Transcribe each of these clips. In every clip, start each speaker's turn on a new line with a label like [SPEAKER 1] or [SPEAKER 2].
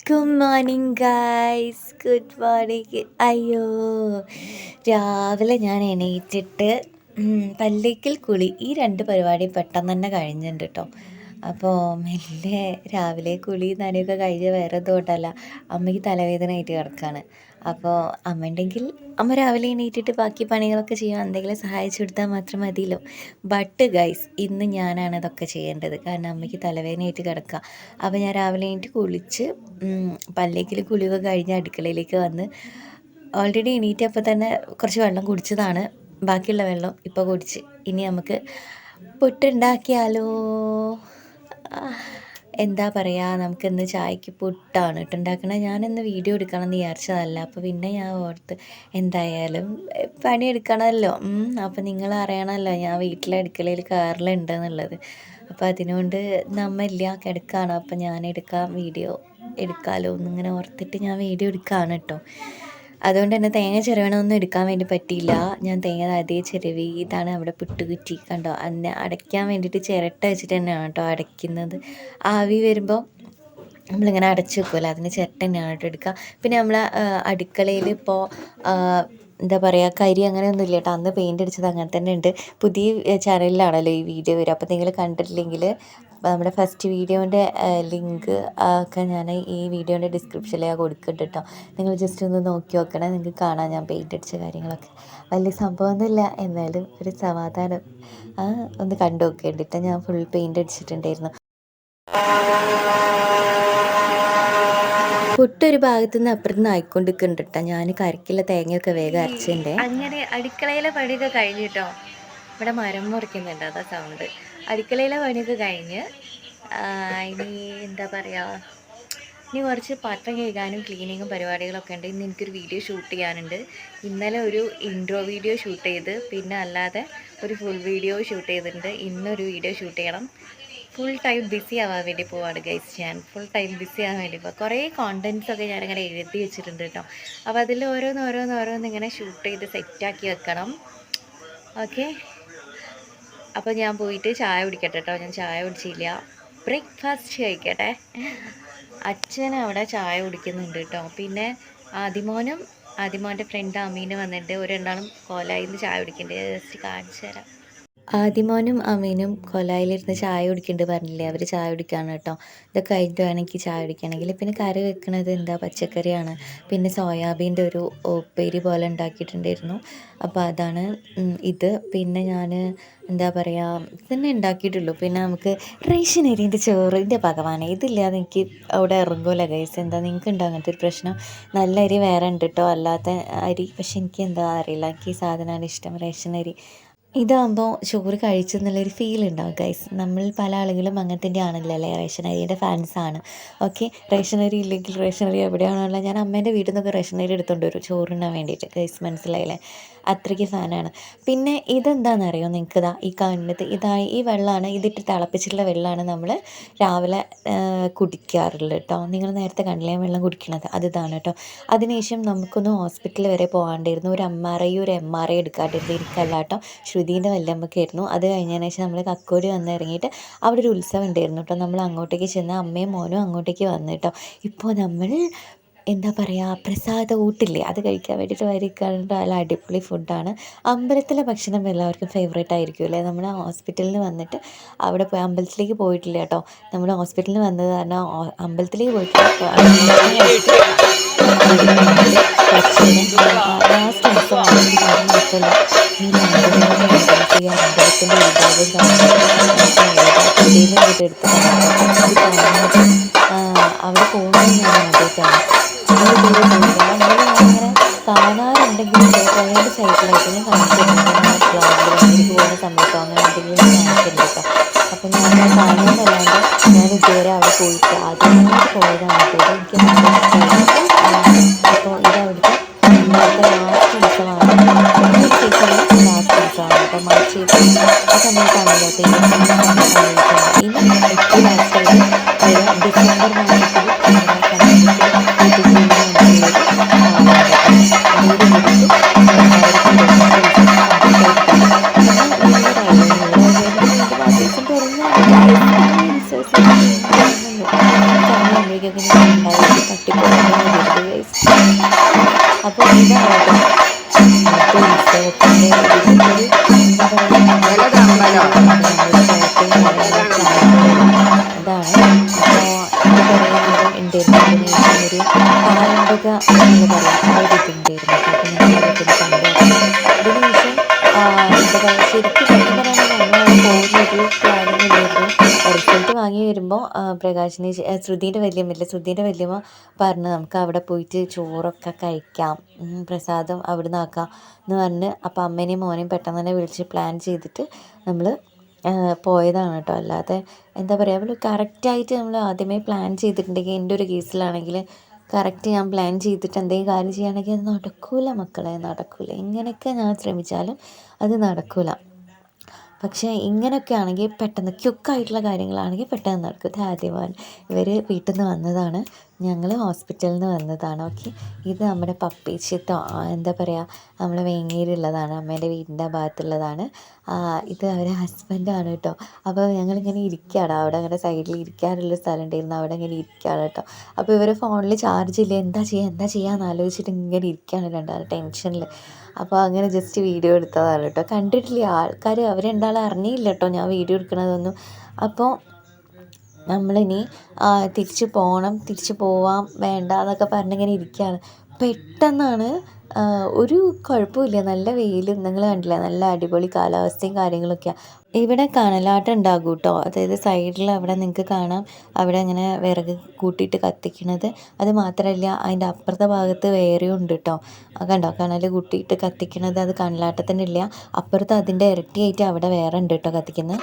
[SPEAKER 1] Good morning guys, good morning. അയ്യോ, രാവിലെ ഞാൻ എണീറ്റിട്ട് പല്ലേക്കൽ കുളി ഈ രണ്ട് പരിപാടിയും പെട്ടെന്ന് തന്നെ കഴിഞ്ഞിട്ടുണ്ട് കേട്ടോ. അപ്പോൾ മെല്ലെ രാവിലെ കുളി നനയൊക്കെ കഴിഞ്ഞ് വേറെ എന്തുകൊണ്ടല്ല, അമ്മയ്ക്ക് തലവേദന ആയിട്ട് കിടക്കുകയാണ്. അപ്പോൾ അമ്മ ഉണ്ടെങ്കിൽ അമ്മ രാവിലെ എണീറ്റിട്ട് ബാക്കി പണികളൊക്കെ ചെയ്യാൻ എന്തെങ്കിലും സഹായിച്ചു കൊടുത്താൽ മാത്രം മതിയല്ലോ. ബട്ട് ഗൈസ്, ഇന്ന് ഞാനാണ് ഇതൊക്കെ ചെയ്യേണ്ടത്, കാരണം അമ്മയ്ക്ക് തലവേദനയായിട്ട് കിടക്കുക. അപ്പോൾ ഞാൻ രാവിലെ എണീറ്റ് കുളിച്ച് പല്ലേക്കിൽ കുളിയൊക്കെ കഴിഞ്ഞ് അടുക്കളയിലേക്ക് വന്ന് ഓൾറെഡി എണീറ്റപ്പോൾ തന്നെ കുറച്ച് വെള്ളം കുടിച്ചതാണ്. ബാക്കിയുള്ള വെള്ളം ഇപ്പോൾ കുടിച്ച് ഇനി നമുക്ക് പുട്ടുണ്ടാക്കിയാലോ. എന്താ പറയുക, നമുക്കിന്ന് ചായക്ക് പുട്ടാണ് ഇട്ടുണ്ടാക്കണത്. ഞാനിന്ന് വീഡിയോ എടുക്കണമെന്ന് വിചാരിച്ചതല്ല, അപ്പോൾ പിന്നെ ഞാൻ ഓർത്ത് എന്തായാലും പണിയെടുക്കണമല്ലോ. അപ്പോൾ നിങ്ങൾ അറിയണമല്ലോ ഞാൻ വീട്ടിലെ അടുക്കളയിൽ കയറലുണ്ടെന്നുള്ളത്. അപ്പോൾ അതിനുകൊണ്ട് നമ്മയില്ല, കിടക്കുകയാണ്. അപ്പോൾ ഞാൻ വീഡിയോ എടുക്കാമല്ലോ എന്നിങ്ങനെ ഓർത്തിട്ട് ഞാൻ വീഡിയോ എടുക്കുകയാണ് കേട്ടോ. അതുകൊണ്ട് തന്നെ തേങ്ങ ചിരവണമൊന്നും എടുക്കാൻ വേണ്ടി പറ്റിയില്ല. ഞാൻ തേങ്ങ അതേ ചിരവി. ഇതാണ് അവിടെ പുട്ടുകുറ്റി, കണ്ടോ. അന്നെ അടയ്ക്കാൻ വേണ്ടിയിട്ട് ചിരട്ട വെച്ചിട്ട് തന്നെയാണ് കേട്ടോ അടയ്ക്കുന്നത്. ആവി വരുമ്പോൾ നമ്മളിങ്ങനെ അടച്ചു വെക്കുമല്ലോ, അതിന് ചിരട്ട തന്നെയാണ് കേട്ടോ എടുക്കുക. പിന്നെ നമ്മൾ അടുക്കളയിൽ ഇപ്പോൾ എന്താ പറയുക, കരി അങ്ങനെയൊന്നും ഇല്ല കേട്ടോ. അന്ന് പെയിൻ്റ് അടിച്ചത് അങ്ങനെ തന്നെ ഉണ്ട്. പുതിയ ചാനലിലാണല്ലോ ഈ വീഡിയോ വരിക. അപ്പോൾ നിങ്ങൾ കണ്ടിട്ടില്ലെങ്കിൽ നമ്മുടെ ഫസ്റ്റ് വീഡിയോൻ്റെ ലിങ്ക് ഒക്കെ ഞാൻ ഈ വീഡിയോൻ്റെ ഡിസ്ക്രിപ്ഷനിൽ കൊടുക്കുന്നുണ്ട് കേട്ടോ. നിങ്ങൾ ജസ്റ്റ് ഒന്ന് നോക്കി നോക്കണേ, നിങ്ങൾക്ക് കാണാം ഞാൻ പെയിൻ്റ് അടിച്ച കാര്യങ്ങളൊക്കെ. വലിയ സംഭവമൊന്നുമില്ല, എന്നാലും ഒരു സമാധാനം. ഒന്ന് കണ്ടു നോക്കേണ്ടിട്ട് ഞാൻ ഫുൾ പെയിൻ്റ് അടിച്ചിട്ടുണ്ടായിരുന്നു. പുട്ടൊരു ഭാഗത്തു നിന്ന് അപ്പുറത്ത് നിന്ന് ആയിക്കൊണ്ടിരിക്കുന്നുണ്ട് കേട്ടോ. ഞാൻ കരക്കിലെ തേങ്ങയൊക്കെ വേഗം അരച്ചിട്ടുണ്ട്. അങ്ങനെ അടുക്കളയിലെ പണിയൊക്കെ കഴിഞ്ഞിട്ടോ. ഇവിടെ മരം മുറിക്കുന്നുണ്ട്, അതാ സൗണ്ട്. അടുക്കളയിലെ പണിയൊക്കെ കഴിഞ്ഞ് ഇനി എന്താ പറയുക, ഇനി കുറച്ച് പാത്രം കഴുകാനും ക്ലീനിങ്ങും പരിപാടികളൊക്കെ ഉണ്ട്. ഇന്ന് എനിക്കൊരു വീഡിയോ ഷൂട്ട് ചെയ്യാനുണ്ട്. ഇന്നലെ ഒരു ഇൻട്രോ വീഡിയോ ഷൂട്ട് ചെയ്ത്, പിന്നെ അല്ലാതെ ഒരു ഫുൾ വീഡിയോ ഷൂട്ട് ചെയ്തിട്ടുണ്ട്. ഇന്നൊരു വീഡിയോ ഷൂട്ട് ചെയ്യണം. ഫുൾ ടൈം ബിസി ആവാൻ വേണ്ടി പോവാണ് ഗൈസ്. ഞാൻ ഫുൾ ടൈം ബിസി ആവാൻ വേണ്ടി പോവാം. കുറേ കോണ്ടൻറ്റ്സൊക്കെ ഞാനിങ്ങനെ എഴുതി വെച്ചിട്ടുണ്ട് കേട്ടോ. അപ്പോൾ അതിൽ ഓരോന്ന് ഇങ്ങനെ ഷൂട്ട് ചെയ്ത് സെറ്റാക്കി വെക്കണം. ഓക്കെ, അപ്പോൾ ഞാൻ പോയിട്ട് ചായ കുടിക്കട്ടെ കേട്ടോ. ഞാൻ ചായ കുടിച്ചില്ല, ബ്രേക്ക്ഫാസ്റ്റ് കഴിക്കട്ടെ. അച്ഛൻ അവിടെ ചായ കുടിക്കുന്നുണ്ട് കേട്ടോ. പിന്നെ ആദിമോൻ്റെ ഫ്രണ്ട് അമീന് വന്നിട്ട് രണ്ടാളും കോലായിന്ന് ചായ കുടിക്കുന്നുണ്ട്. ജസ്റ്റ് കാണിച്ചു തരാം. ആദിമോനും അമീനും കൊലായിലിരുന്ന് ചായ കുടിക്കുന്നുണ്ട് പറഞ്ഞില്ലേ, അവർ ചായ കുടിക്കുകയാണ് കേട്ടോ. ഇതൊക്കെ കഴിഞ്ഞിട്ട് വേണം എനിക്ക് ചായ കുടിക്കണമെങ്കിൽ. പിന്നെ കറി വെക്കുന്നത് എന്താ, പച്ചക്കറിയാണ്. പിന്നെ സോയാബീൻ്റെ ഒരു ഉപ്പേരി പോലെ ഉണ്ടാക്കിയിട്ടുണ്ടായിരുന്നു. അപ്പോൾ അതാണ് ഇത്. പിന്നെ ഞാൻ എന്താ പറയുക, ഇതന്നെ ഉണ്ടാക്കിയിട്ടുള്ളൂ. പിന്നെ നമുക്ക് റേഷൻ അരിൻ്റെ ചോറ്, ഇതിൻ്റെ ഭഗവാനെ, ഇതില്ലാതെ എനിക്ക് അവിടെ ഇറങ്ങൂല ഗൈസ്. എന്താ നിങ്ങൾക്ക് ഉണ്ടോ അങ്ങനത്തെ ഒരു പ്രശ്നം? നല്ല അരി വേറെ ഉണ്ട് കേട്ടോ, അല്ലാത്ത അരി. പക്ഷെ എനിക്ക് എന്താ അറിയില്ല, എനിക്ക് ഈ സാധനമാണ് ഇഷ്ടം, റേഷൻ അരി. ഇതാകുമ്പോൾ ചോറ് കഴിച്ചെന്നുള്ളൊരു ഫീൽ ഉണ്ടാവും ഗൈസ്. നമ്മൾ പല ആളുകളും അങ്ങനത്തെ ആണല്ലോ അല്ലേ, റേഷൻ അരിയുടെ ഫാൻസാണ്. ഓക്കെ, റേഷൻ അരി ഇല്ലെങ്കിൽ റേഷൻ അരി എവിടെയാണുള്ളത്, ഞാൻ അമ്മേൻ്റെ വീട്ടിൽ നിന്നൊക്കെ റേഷൻ അരി എടുത്തുകൊണ്ട് വരും ചോറിനാൻ വേണ്ടിയിട്ട് ഗൈസ്, മനസ്സിലായില്ലേ, അത്രയ്ക്ക് ഫാനാണ്. പിന്നെ ഇതെന്താണെന്നറിയോ നിങ്ങൾക്ക്? ഈ കാണുന്നത് ഈ വെള്ളമാണ്, ഇതിട്ട് തിളപ്പിച്ചിട്ടുള്ള വെള്ളമാണ് നമ്മൾ രാവിലെ കുടിക്കാറുള്ളത് കേട്ടോ. നിങ്ങൾ നേരത്തെ കണ്ടില്ലേ വെള്ളം കുടിക്കണത്, ഇതാണ് കേട്ടോ. അതിനുശേഷം നമുക്കൊന്ന് ഹോസ്പിറ്റലിൽ വരെ പോകാണ്ടായിരുന്നു. ഒരു MRI എടുക്കാണ്ടിരുന്നു, ഇരിക്കല്ല കേട്ടോ. ശ്രുതിൻ്റെ വല്യമ്മക്കായിരുന്നു. അത് കഴിഞ്ഞതിന് ശേഷം നമ്മൾ കക്കോടി വന്നിറങ്ങിയിട്ട് അവിടെ ഒരു ഉത്സവം ഉണ്ടായിരുന്നു കേട്ടോ. നമ്മൾ അങ്ങോട്ടേക്ക് ചെന്ന് അമ്മയും മോനും അങ്ങോട്ടേക്ക് വന്നു കേട്ടോ. ഇപ്പോൾ നമ്മൾ എന്താ പറയുക, പ്രസാദ ഊട്ടില്ലേ, അത് കഴിക്കാൻ വേണ്ടിയിട്ട് വരികയാണ്. നല്ല അടിപൊളി ഫുഡാണ്. അമ്പലത്തിലെ ഭക്ഷണം എല്ലാവർക്കും ഫേവറേറ്റ് ആയിരിക്കും അല്ലേ. നമ്മൾ ഹോസ്പിറ്റലിൽ നിന്ന് വന്നിട്ട് അവിടെ പോയി, അമ്പലത്തിലേക്ക് പോയിട്ടില്ല കേട്ടോ. നമ്മൾ ഹോസ്പിറ്റലിൽ വന്നത് കാരണം അമ്പലത്തിലേക്ക് പോയിട്ടില്ല. ലാസ്റ്റ് ദിവസം പറ്റില്ല. ഈ അമ്പലത്തിൻ്റെ അവിടെ പോകുന്നത് ഞാൻ ആദ്യമായിട്ടാണ്. അങ്ങനെ കാണാറുണ്ടെങ്കിലും പോയത് സൈക്കിളായിട്ട് ഞാൻ കാണിച്ചിട്ടുണ്ട്. എനിക്ക് പോകുന്ന സമയത്തോ അങ്ങനെ എന്തെങ്കിലും കാണിച്ചിട്ടുണ്ട് കേട്ടോ. അപ്പം ഞാൻ കാണുന്നതല്ലാണ്ട് ഞാൻ ഇതുവരെ അവിടെ പോയിട്ട് ആദ്യമായിട്ട് പോയതാണ് കേട്ടോ. എനിക്ക് നല്ല ഇഷ്ടമായി. അപ്പോൾ ഇതവിടുത്തെ ലാസ്റ്റ് ഉത്സവമാണ്. ലാസ്റ്റ് ഉത്സവമാണ് കേട്ടോ. മാർച്ച് ആ സമയത്താണല്ലോ ഇനി ഏറ്റവും ലാസ്റ്റായിട്ട് ഡിസംബർ മാസത്തിൽ തട്ടിപ്പോയാൽ മതിയായിരുന്നു ഗൈസ്. അപ്പോൾ ഇതാണ് കേട്ടോ ഇവിടുത്തെ ഉത്സവത്തിൻ്റെ ഇതിൻ്റെ ഒരു എന്താ പറയുക നടക്കുന്ന ഒരു ഇത് നമ്മളൊരു കോട്ടയും കാര്യങ്ങളും ചായക്കടയും അതാണ്. അപ്പോൾ ഇത് കുറേ നേരം ഉണ്ടായിരുന്നു. അതിനുശേഷം ഒരു പാലമ്പക എന്നുള്ള പറയാം ആ ഒരു ഇതുണ്ടായിരുന്നു കേട്ടോ. അപ്പോൾ ഞങ്ങൾ അതൊക്കെ ഒന്ന് കണ്ടു നോക്കി. അതിനുശേഷം എന്താ പറയുക ശരിക്കും സത്യം പറയുകയാണെങ്കിൽ നമ്മളവിടെ പോകുന്നൊരു പ്ലാനിങ് ഇല്ലായിരുന്നു. റിസൾട്ട് വാങ്ങി വരുമ്പോൾ പ്രകാശിനി ശ്രുതിൻ്റെ വല്യമ്മ പറഞ്ഞു നമുക്ക് അവിടെ പോയിട്ട് ചോറൊക്കെ കഴിക്കാം, പ്രസാദം അവിടെ നിന്ന് ആക്കാം എന്ന് പറഞ്ഞ് അപ്പോൾ അമ്മേനെയും മോനെയും പെട്ടെന്ന് തന്നെ വിളിച്ച് പ്ലാൻ ചെയ്തിട്ട് നമ്മൾ പോയതാണ് കേട്ടോ. അല്ലാതെ എന്താ പറയുക നമ്മൾ കറക്റ്റായിട്ട് നമ്മൾ ആദ്യമേ പ്ലാൻ ചെയ്തിട്ടുണ്ടെങ്കിൽ എൻ്റെ ഒരു കേസിലാണെങ്കിൽ കറക്റ്റ് ഞാൻ പ്ലാൻ ചെയ്തിട്ട് എന്തെങ്കിലും കാര്യം ചെയ്യുകയാണെങ്കിൽ അത് നടക്കില്ല മക്കളെ, നടക്കില്ല. എങ്ങനെയൊക്കെ ഞാൻ ശ്രമിച്ചാലും അത് നടക്കില്ല. പക്ഷേ ഇങ്ങനെയൊക്കെ ആണെങ്കിൽ പെട്ടെന്ന് ക്യുക്കായിട്ടുള്ള കാര്യങ്ങളാണെങ്കിൽ പെട്ടെന്ന് നടക്കും. ഇത് ആദ്യമാണ് ഇവർ വീട്ടിൽ നിന്ന് വന്നതാണ്, ഞങ്ങൾ ഹോസ്പിറ്റലിൽ നിന്ന് വന്നതാണ്. ഓക്കെ, ഇത് നമ്മുടെ പപ്പീച്ചിത്തോ എന്താ പറയുക നമ്മൾ വേങ്ങേരിയുള്ളതാണ്, അമ്മേൻ്റെ വീടിൻ്റെ ഭാഗത്തുള്ളതാണ്. ഇത് അവരെ ഹസ്ബൻഡാണ് കേട്ടോ. അപ്പോൾ ഞങ്ങളിങ്ങനെ ഇരിക്കുകയാണ് അവിടെ, അങ്ങനെ സൈഡിൽ ഇരിക്കാനുള്ള സ്ഥലം ഉണ്ടായിരുന്നു, അവിടെ ഇങ്ങനെ ഇരിക്കുകയാണ് കേട്ടോ. അപ്പോൾ ഇവർ ഫോണിൽ ചാർജ് ഇല്ല, എന്താ ചെയ്യാന്ന് ആലോചിച്ചിട്ട് ഇങ്ങനെ ഇരിക്കുകയാണ് രണ്ടാളും ടെൻഷനിൽ. അപ്പോൾ അങ്ങനെ ജസ്റ്റ് വീഡിയോ എടുത്തതാണ് കേട്ടോ. കണ്ടിട്ടില്ല ആൾക്കാർ, അവർ രണ്ടാളും അറിഞ്ഞില്ല കേട്ടോ ഞാൻ വീഡിയോ എടുക്കണതൊന്നും. അപ്പോൾ നമ്മളിനി തിരിച്ച് പോവാം വേണ്ട എന്നൊക്കെ പറഞ്ഞിങ്ങനെ ഇരിക്കുകയാണ്. പെട്ടെന്നാണ് ഒരു കുഴപ്പമില്ല, നല്ല വെയിലും നിങ്ങൾ കണ്ടില്ലേ, നല്ല അടിപൊളി കാലാവസ്ഥയും കാര്യങ്ങളൊക്കെയാണ്. ഇവിടെ കനലാട്ടം ഉണ്ടാകും കേട്ടോ. അതായത് സൈഡിൽ അവിടെ നിങ്ങൾക്ക് കാണാം, അവിടെ അങ്ങനെ വിറക് കൂട്ടിയിട്ട് കത്തിക്കണത്. അത് മാത്രമല്ല അതിൻ്റെ അപ്പുറത്തെ ഭാഗത്ത് വേറെയും ഉണ്ട് കേട്ടോ. കണ്ടോ കനൽ കൂട്ടിയിട്ട് കത്തിക്കണത്, അത് കനലാട്ടത്തിൻ്റെ ഇല്ല, അപ്പുറത്ത് അതിൻ്റെ ഇരട്ടിയായിട്ട് അവിടെ വേറെ ഉണ്ട് കേട്ടോ കത്തിക്കുന്നത്.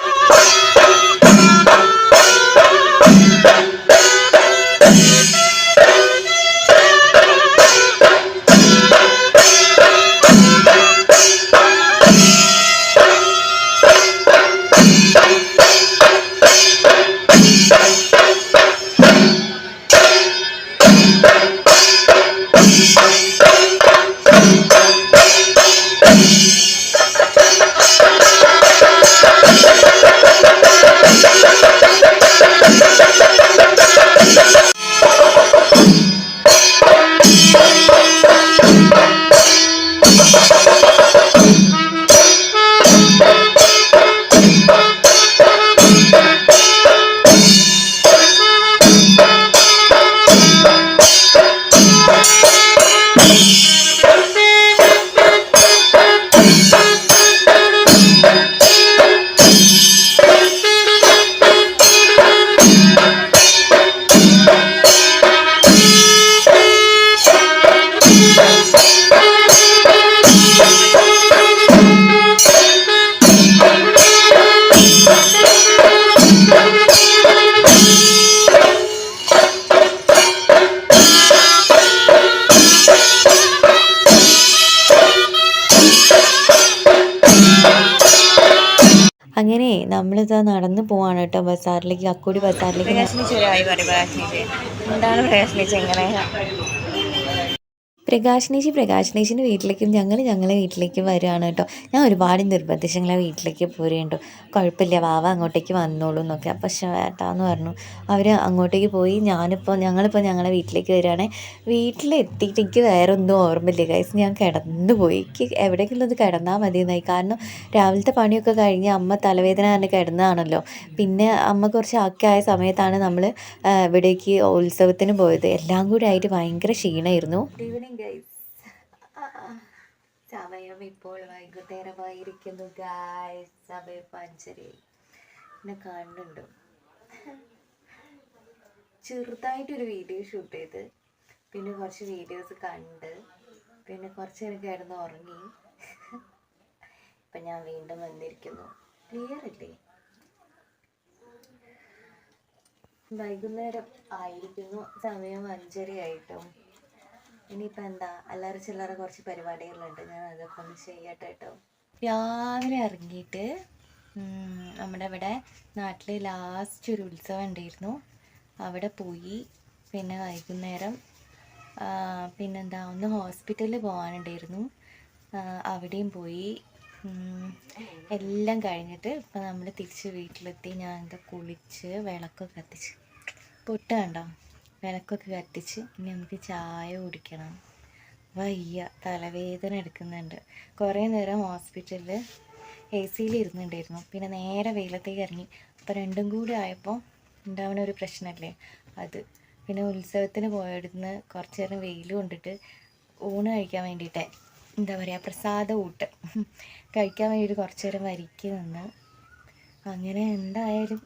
[SPEAKER 1] അങ്ങനെ നമ്മളിതാ നടന്നു പോവാണ് കേട്ടോ ബസാറിലേക്ക്, അക്കോടി ബസാറിലേക്ക്. എന്താണ് പ്രകാശിനിച്ച് എങ്ങനെ പ്രകാശിനേച്ചിൻ്റെ വീട്ടിലേക്കും ഞങ്ങളെ വീട്ടിലേക്ക് വരികയാണ് കേട്ടോ. ഞാൻ ഒരുപാട് നിർബന്ധിച്ച് ഞങ്ങളെ വീട്ടിലേക്ക് പോരുന്നുണ്ടോ, കുഴപ്പമില്ല വാവ അങ്ങോട്ടേക്ക് വന്നോളൂ എന്നൊക്കെ. പക്ഷെ വേട്ടാന്ന് പറഞ്ഞു, അവർ അങ്ങോട്ടേക്ക് പോയി. ഞങ്ങളിപ്പോൾ ഞങ്ങളെ വീട്ടിലേക്ക് വരികയാണെങ്കിൽ വീട്ടിലെത്തിയിട്ട് എനിക്ക് വേറെ ഒന്നും ഓർമ്മയില്ല ഗൈസ്. ഞാൻ കിടന്നു പോയി, എനിക്ക് എവിടേക്കെങ്കിലും ഒന്ന് കിടന്നാൽ മതിയെന്നായി. കാരണം രാവിലത്തെ പണിയൊക്കെ കഴിഞ്ഞ് അമ്മ തലവേദന തന്നെ കിടന്നതാണല്ലോ. പിന്നെ അമ്മ കുറച്ച് ആക്കിയായ സമയത്താണ് നമ്മൾ ഇവിടേക്ക് ഉത്സവത്തിന് പോയത്. എല്ലാം കൂടി ആയിട്ട് ഭയങ്കര ക്ഷീണമായിരുന്നു. ഈവനിങ് ഗൈസ്, സമയം ഇപ്പോൾ വൈകുന്നേരമായിരിക്കുന്നു ഗൈസ്. സമയം 5:30 എന്നെ കാണുന്നുണ്ടോ? ചെറുതായിട്ടൊരു വീഡിയോ ഷൂട്ട് ചെയ്ത്, പിന്നെ കുറച്ച് വീഡിയോസ് കണ്ട്, പിന്നെ കുറച്ച് നേരം കിടന്ന് ഉറങ്ങി. ഇപ്പം ഞാൻ വീണ്ടും വന്നിരിക്കുന്നു. ക്ലിയർ അല്ലേ? വൈകുന്നേരം ആയിരിക്കുന്നു, സമയം 5:30 ആയിട്ടോ. ഇനിയിപ്പോൾ എന്താ അല്ലറ ചില്ലറ കുറച്ച് പരിപാടികളുണ്ട്, ഞാൻ അതൊക്കെ ഒന്ന് ചെയ്യട്ടെ കേട്ടോ. രാവിലെ ഇറങ്ങിയിട്ട് നമ്മുടെ ഇവിടെ നാട്ടിൽ ലാസ്റ്റ് ഒരു ഉത്സവം ഉണ്ടായിരുന്നു, അവിടെ പോയി. പിന്നെ വൈകുന്നേരം പിന്നെന്താ ഒന്ന് ഹോസ്പിറ്റലിൽ പോകാനുണ്ടായിരുന്നു, അവിടെയും പോയി. എല്ലാം കഴിഞ്ഞിട്ട് ഇപ്പം നമ്മൾ തിരിച്ച് വീട്ടിലെത്തി. ഞാൻ എന്താ കുളിച്ച് വിളക്കൊക്കെ കത്തിച്ച്, പൊട്ട് കണ്ടോ വിളക്കൊക്കെ കത്തിച്ച് ഇനി നമുക്ക് ചായ കുടിക്കണം. വയ്യ, തലവേദന എടുക്കുന്നുണ്ട്. കുറേ നേരം ഹോസ്പിറ്റലിൽ AC ഇരുന്നുണ്ടായിരുന്നു. പിന്നെ നേരെ വെയിലത്തേക്ക് ഇറങ്ങി. അപ്പോൾ രണ്ടും കൂടി ആയപ്പോൾ ഉണ്ടാവുന്ന ഒരു പ്രശ്നമല്ലേ അത്. പിന്നെ ഉത്സവത്തിന് പോയവിടുന്ന് കുറച്ച് നേരം വെയിൽ കൊണ്ടിട്ട് ഊണ് കഴിക്കാൻ വേണ്ടിയിട്ട്, എന്താ പറയുക, പ്രസാദ ഊട്ട് കഴിക്കാൻ വേണ്ടിയിട്ട് കുറച്ച് നേരം വരിക്ക് നിന്ന്. അങ്ങനെ എന്തായാലും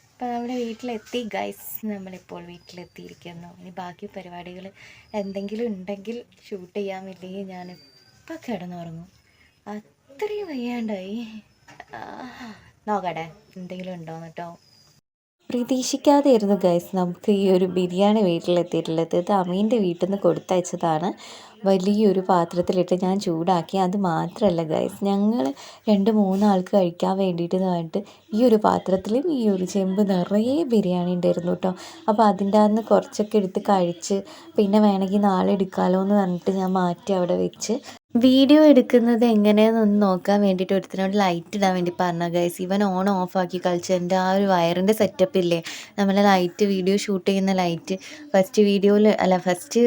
[SPEAKER 1] ഇപ്പോൾ നമ്മുടെ വീട്ടിലെത്തി ഗൈസ്. നമ്മളിപ്പോൾ വീട്ടിലെത്തിയിരിക്കുന്നു. ഇനി ബാക്കി പരിപാടികൾ എന്തെങ്കിലും ഉണ്ടെങ്കിൽ ഷൂട്ട് ചെയ്യാൻ വേണ്ടി ഞാനിപ്പോൾ കിടന്നുറങ്ങും. അത്രയും വയ്യാണ്ടായി. നോക്കട്ടെ എന്തെങ്കിലും ഉണ്ടോയെന്ന് കേട്ടോ. പ്രതീക്ഷിക്കാതെയായിരുന്നു ഗൈസ് നമുക്ക് ഈ ഒരു ബിരിയാണി വീട്ടിലെത്തിയിട്ടുള്ളത്. ഇത് അമീൻ്റെ വീട്ടിൽ നിന്ന് കൊടുത്തയച്ചതാണ്. വലിയൊരു പാത്രത്തിലിട്ട് ഞാൻ ചൂടാക്കി. അത് മാത്രമല്ല ഗൈസ്, ഞങ്ങൾ 2-3 ആൾക്ക് കഴിക്കാൻ വേണ്ടിയിട്ട് പറഞ്ഞിട്ട് ഈ ഒരു പാത്രത്തിലും ഈ ഒരു ചെമ്പ് നിറയെ ബിരിയാണി ഉണ്ടായിരുന്നു കേട്ടോ. അപ്പോൾ അതിൻ്റെ അകത്ത് കുറച്ചൊക്കെ എടുത്ത് കഴിച്ച്, പിന്നെ വേണമെങ്കിൽ നാളെ എടുക്കാമല്ലോ എന്ന് പറഞ്ഞിട്ട് ഞാൻ മാറ്റി അവിടെ വെച്ച്. വീഡിയോ എടുക്കുന്നത് എങ്ങനെയാണെന്നൊന്ന് നോക്കാൻ വേണ്ടിയിട്ട് ഒരുത്തിനോട് ലൈറ്റ് ഇടാൻ വേണ്ടി പറഞ്ഞ ഗൈസ്. ഇവൻ ഓൺ ഓഫ് ആക്കി കളിച്ച് എൻ്റെ ആ ഒരു വയറിൻ്റെ സെറ്റപ്പ് ഇല്ലേ, നമ്മളെ ലൈറ്റ് വീഡിയോ ഷൂട്ട് ചെയ്യുന്ന ലൈറ്റ് ഫസ്റ്റ്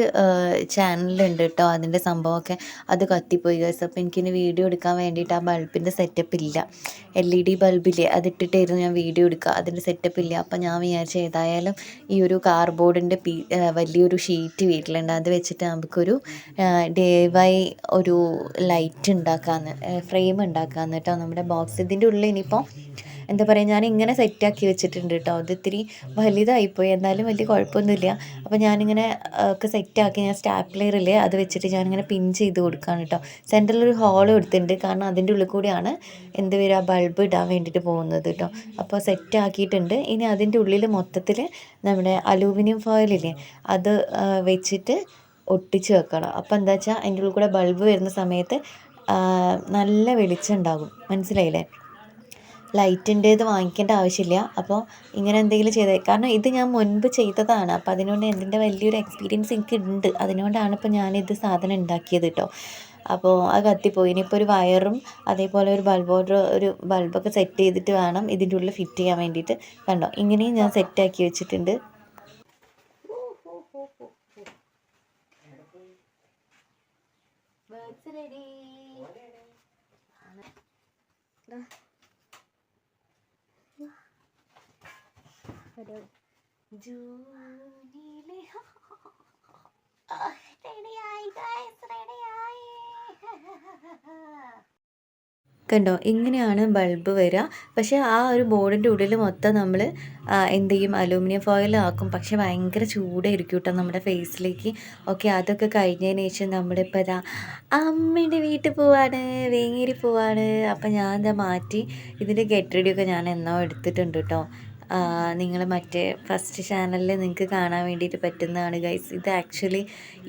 [SPEAKER 1] ചാനലുണ്ട് കേട്ടോ അതിൻ്റെ സംഭവമൊക്കെ. അത് കത്തിപ്പോയി ഗൈസ്. അപ്പോൾ എനിക്കിനി വീഡിയോ എടുക്കാൻ വേണ്ടിയിട്ട് ആ ബൾബിൻ്റെ സെറ്റപ്പ് ഇല്ല. LED ബൾബില്ലേ, അതിട്ടിട്ടായിരുന്നു ഞാൻ വീഡിയോ എടുക്കുക. അതിൻ്റെ സെറ്റപ്പ് ഇല്ല. അപ്പോൾ ഞാൻ വിചാരിച്ച ഏതായാലും ഈ ഒരു കാർഡ്ബോർഡിൻ്റെ വലിയൊരു ഷീറ്റ് വീട്ടിലുണ്ട്, അത് വെച്ചിട്ട് നമുക്കൊരു DIY ഒരു ലൈറ്റ് ഉണ്ടാക്കാമെന്ന്, ഫ്രെയിം ഉണ്ടാക്കാമെന്ന് കേട്ടോ. നമ്മുടെ ബോക്സ് ഇതിൻ്റെ ഉള്ളിൽ ഇനിയിപ്പോൾ എന്താ പറയുക, ഞാൻ ഇങ്ങനെ സെറ്റാക്കി വെച്ചിട്ടുണ്ട് കേട്ടോ. അത് ഇത്തിരി വലുതായിപ്പോയി, എന്നാലും വലിയ കുഴപ്പമൊന്നുമില്ല. അപ്പോൾ ഞാനിങ്ങനെ ഒക്കെ സെറ്റാക്കി ഞാൻ സ്റ്റാപ്ലെയറില്ലേ അത് വെച്ചിട്ട് ഞാനിങ്ങനെ പിൻ ചെയ്ത് കൊടുക്കുകയാണ് കേട്ടോ. സെൻറ്ററിലൊരു ഹോൾ കൊടുത്തിട്ടുണ്ട്, കാരണം അതിൻ്റെ ഉള്ളിൽ കൂടിയാണ് എന്ത് വരിക, ബൾബ് ഇടാൻ വേണ്ടിയിട്ട് പോകുന്നത് കേട്ടോ. അപ്പോൾ സെറ്റാക്കിയിട്ടുണ്ട്. ഇനി അതിൻ്റെ ഉള്ളിൽ മൊത്തത്തിൽ നമ്മുടെ അലൂമിനിയം ഫോയിലില്ലേ അത് വെച്ചിട്ട് ഒട്ടിച്ച് വെക്കണം. അപ്പോൾ എന്താ വെച്ചാൽ അതിൻ്റെ ഉള്ളിൽ കൂടെ ബൾബ് വരുന്ന സമയത്ത് നല്ല വെളിച്ചം ഉണ്ടാകും. മനസ്സിലായില്ലേ? ലൈറ്റിൻ്റേത് വാങ്ങിക്കേണ്ട ആവശ്യമില്ല. അപ്പോൾ ഇങ്ങനെ എന്തെങ്കിലും ചെയ്തേ, കാരണം ഇത് ഞാൻ മുൻപ് ചെയ്തതാണ്. അപ്പോൾ അതിനുകൊണ്ട് ഇതിൻ്റെ വലിയൊരു എക്സ്പീരിയൻസ് എനിക്കുണ്ട്. അതിനുകൊണ്ടാണ് ഇപ്പോൾ ഞാനിത് സാധനം ഉണ്ടാക്കിയത് കേട്ടോ. അപ്പോൾ അത് കത്തിപ്പോയി. ഇനിയിപ്പോൾ ഒരു വയറും അതേപോലെ ഒരു ബൾബൊക്കെ സെറ്റ് ചെയ്തിട്ട് വേണം ഇതിൻ്റെ ഉള്ളിൽ ഫിറ്റ് ചെയ്യാൻ വേണ്ടിയിട്ട്. കണ്ടോ, ഇങ്ങനെയും ഞാൻ സെറ്റാക്കി വെച്ചിട്ടുണ്ട്. ജൂനിലെ റെഡിയായി ഗൈസ്, റെഡിയായി. കണ്ടോ, ഇങ്ങനെയാണ് ബൾബ് വരിക. പക്ഷേ ആ ഒരു ബോർഡിൻ്റെ ഉള്ളിൽ മൊത്തം നമ്മൾ എന്ത് ചെയ്യും, അലൂമിനിയം ഫോയിൽ ആക്കും. പക്ഷേ ഭയങ്കര ചൂടായിരിക്കും കേട്ടോ നമ്മുടെ ഫേസിലേക്ക്. ഓക്കെ, അതൊക്കെ കഴിഞ്ഞതിന് ശേഷം നമ്മളിപ്പോൾ ഇതാ അമ്മേൻ്റെ വീട്ടിൽ പോവാണ്, വേങ്ങേരി പോവാണ്. അപ്പം ഞാൻ എന്താ മാറ്റി ഇതിൻ്റെ ഗെറ്റ് റെഡിയൊക്കെ ഞാൻ എന്നോ എടുത്തിട്ടുണ്ട് കേട്ടോ. നിങ്ങൾ മറ്റേ ഫസ്റ്റ് ചാനലിൽ നിങ്ങൾക്ക് കാണാൻ വേണ്ടിയിട്ട് പറ്റുന്നതാണ് ഗൈസ്. ഇത് ആക്ച്വലി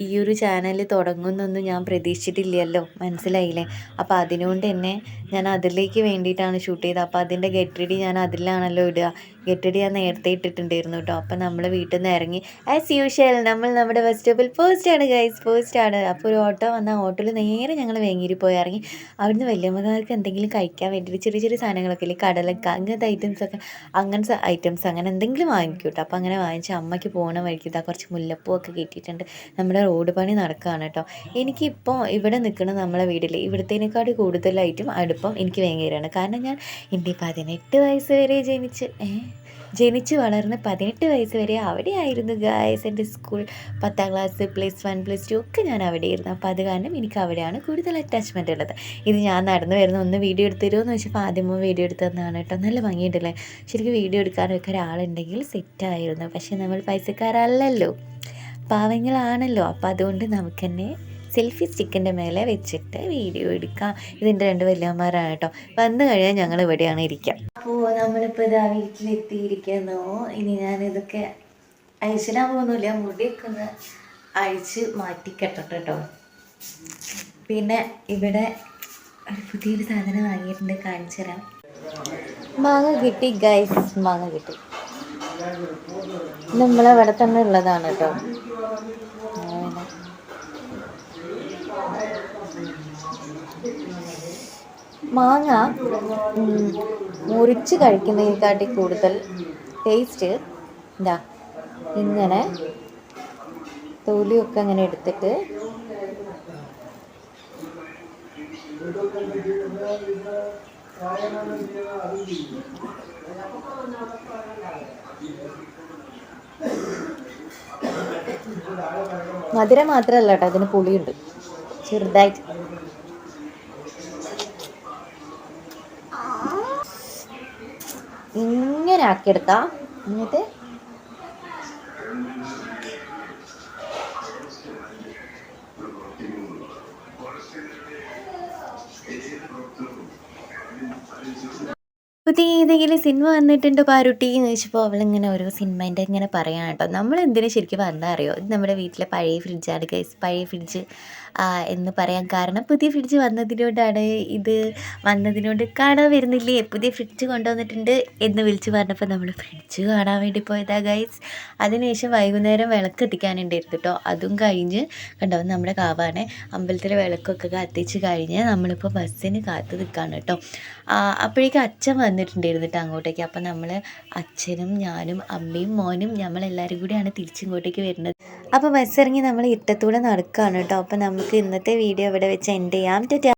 [SPEAKER 1] ഈ ഒരു ചാനൽ തുടങ്ങുന്നൊന്നും ഞാൻ പ്രതീക്ഷിച്ചിട്ടില്ലല്ലോ, മനസ്സിലായില്ലേ? അപ്പോൾ അതിനുകൊണ്ട് തന്നെ ഞാൻ അതിലേക്ക് വേണ്ടിയിട്ടാണ് ഷൂട്ട് ചെയ്തത്. അപ്പോൾ അതിൻ്റെ ഗെറ്റ് റെഡി ഞാൻ അതിലാണല്ലോ ഇടുക. ഗെറ്റ് റെഡി ഞാൻ നേരത്തെ ഇട്ടിട്ടുണ്ടായിരുന്നു കേട്ടോ. അപ്പോൾ നമ്മൾ വീട്ടിൽ നിന്ന് ഇറങ്ങി ആസ് യൂഷ്വൽ നമ്മുടെ ബസ് സ്റ്റോപ്പിൽ പോസ്റ്റാണ് ഗൈസ്, പോസ്റ്റാണ്. അപ്പോൾ ഒരു ഓട്ടോ വന്ന ഓട്ടോയിൽ നേരെ ഞങ്ങൾ വേങ്ങേരി പോയി ഇറങ്ങി. അവിടുന്ന് വലിയമ്മമാർക്ക് എന്തെങ്കിലും കഴിക്കാൻ വേണ്ടിയിട്ട് ചെറിയ ചെറിയ സാധനങ്ങളൊക്കെ ഇല്ലേ, കടലക്ക അങ്ങനത്തെ ഐറ്റംസ് അങ്ങനെ എന്തെങ്കിലും വാങ്ങിക്കും കേട്ടോ. അപ്പോൾ അങ്ങനെ വാങ്ങിച്ച് അമ്മയ്ക്ക് പോകണ വഴിക്ക് ഇതാ കുറച്ച് മുല്ലപ്പൂ ഒക്കെ കിട്ടിയിട്ടുണ്ട്. നമ്മുടെ റോഡ് പണി നടക്കുകയാണ് കേട്ടോ. എനിക്കിപ്പോൾ ഇവിടെ നിൽക്കുന്ന നമ്മളെ വീട്ടിൽ ഇവിടുത്തേനേക്കാട് കൂടുതലായിട്ടും അടുപ്പം എനിക്ക് വേങ്ങേരിയാണ്. കാരണം ഞാൻ എൻ്റെ 18 വയസ്സ് വരെ ജനിച്ച് വളർന്ന് 18 വയസ്സ് വരെ അവിടെയായിരുന്നു ഗായ്സ്. എൻ്റെ സ്കൂൾ 10ാം ക്ലാസ് +1 +2 ഒക്കെ ഞാൻ അവിടെയായിരുന്നു. അപ്പോൾ അത് കാരണം എനിക്ക് അവിടെയാണ് കൂടുതൽ അറ്റാച്ച്മെൻ്റ് ഉള്ളത്. ഇത് ഞാൻ നടന്നു വരുന്ന ഒന്ന് വീഡിയോ എടുത്ത് തരുമോ വെച്ചപ്പോൾ ആദ്യമോ വീഡിയോ എടുത്ത് തന്നതാണ് കേട്ടോ. നല്ല ഭംഗിയുണ്ടല്ലേ. ശരിക്കും വീഡിയോ എടുക്കാനൊക്കെ ഒരാളുണ്ടെങ്കിൽ സെറ്റായിരുന്നു. പക്ഷേ നമ്മൾ പൈസക്കാരല്ലല്ലോ, പാവങ്ങളാണല്ലോ. അപ്പോൾ അതുകൊണ്ട് നമുക്ക് തന്നെ സെൽഫി സ്റ്റിക്കിൻ്റെ മേലെ വെച്ചിട്ട് വീഡിയോ എടുക്കാം. ഇതിൻ്റെ 2 വലിയമ്മമാരാണ് കേട്ടോ. വന്നു കഴിഞ്ഞാൽ ഞങ്ങൾ ഇവിടെയാണ് ഇരിക്കുക. അപ്പോൾ നമ്മളിപ്പോൾ ഇതാ വീട്ടിലെത്തിയിരിക്കുന്നു. ഇനി ഞാനിതൊക്കെ അഴിച്ചിടാൻ പോകുന്നില്ല, മുടിയൊക്കെ ഒന്ന് അഴിച്ച് മാറ്റി കെട്ടട്ടെ കേട്ടോ. പിന്നെ ഇവിടെ ഒരു പുതിയൊരു സാധനം വാങ്ങിയിട്ടുണ്ട്, കാണിച്ചു തരാം. മാങ്ങ കിട്ടി ഗൈസ്, മാങ്ങ കിട്ടി. നമ്മളവിടെ തന്നെ ഉള്ളതാണ് കേട്ടോ. മാങ്ങ മുറിച്ച് കഴിക്കുന്നതിനെക്കാട്ടി കൂടുതൽ ടേസ്റ്റ് എന്താ ഇങ്ങനെ തൊലിയൊക്കെ അങ്ങനെ എടുത്തിട്ട് മധുരം മാത്രമല്ല കേട്ടോ, അതിന് പുളിയുണ്ട് ചെറുതായിട്ട്. ഇങ്ങനെ ആക്കിയെടുക്കാം. എന്നിട്ട് പുതിയ ഏതെങ്കിലും സിനിമ വന്നിട്ടുണ്ട് പാരുട്ടി എന്ന് ചോദിച്ചപ്പോൾ അവളിങ്ങനെ ഓരോ സിനിമേൻ്റെ ഇങ്ങനെ പറയാൻ കേട്ടോ. നമ്മൾ എന്തിനു ശരിക്കും വന്നാൽ അറിയോ, ഇത് നമ്മുടെ വീട്ടിലെ പഴയ ഫ്രിഡ്ജാണ് ഗൈസ്. പഴയ ഫ്രിഡ്ജ് എന്ന് പറയാൻ കാരണം പുതിയ ഫ്രിഡ്ജ് വന്നതിനോടാണ്. ഇത് വന്നതിനോട് കാണാൻ വരുന്നില്ലേ, പുതിയ ഫ്രിഡ്ജ് കൊണ്ടുവന്നിട്ടുണ്ട് എന്ന് വിളിച്ച് പറഞ്ഞപ്പോൾ നമ്മൾ ഫ്രിഡ്ജ് കാണാൻ വേണ്ടി പോയതാ ഗൈസ്. അതിനുശേഷം വൈകുന്നേരം വിളക്ക് എത്തിക്കാനുണ്ടായിരുന്നു കേട്ടോ. അതും കഴിഞ്ഞ് കണ്ടോ, നമ്മുടെ കാവാണ് അമ്പലത്തിലെ വിളക്കൊക്കെ കത്തിച്ച് കഴിഞ്ഞ് നമ്മളിപ്പോൾ ബസ്സിന് കാത്ത് നിൽക്കുകയാണ് കേട്ടോ. അപ്പോഴേക്കും അച്ഛൻ വന്നിട്ടുണ്ടായിരുന്നു കേട്ടോ അങ്ങോട്ടേക്ക്. അപ്പം നമ്മൾ അച്ഛനും ഞാനും അമ്മയും മോനും നമ്മളെല്ലാവരും കൂടിയാണ് തിരിച്ചിങ്ങോട്ടേക്ക് വരുന്നത്. അപ്പോൾ ബസ് ഇറങ്ങി നമ്മൾ ഇട്ടത്തൂടെ നടക്കുകയാണ് കേട്ടോ. അപ്പം നമുക്ക് ഇന്നത്തെ വീഡിയോ ഇവിടെ വെച്ച് എൻഡ് ചെയ്യാം.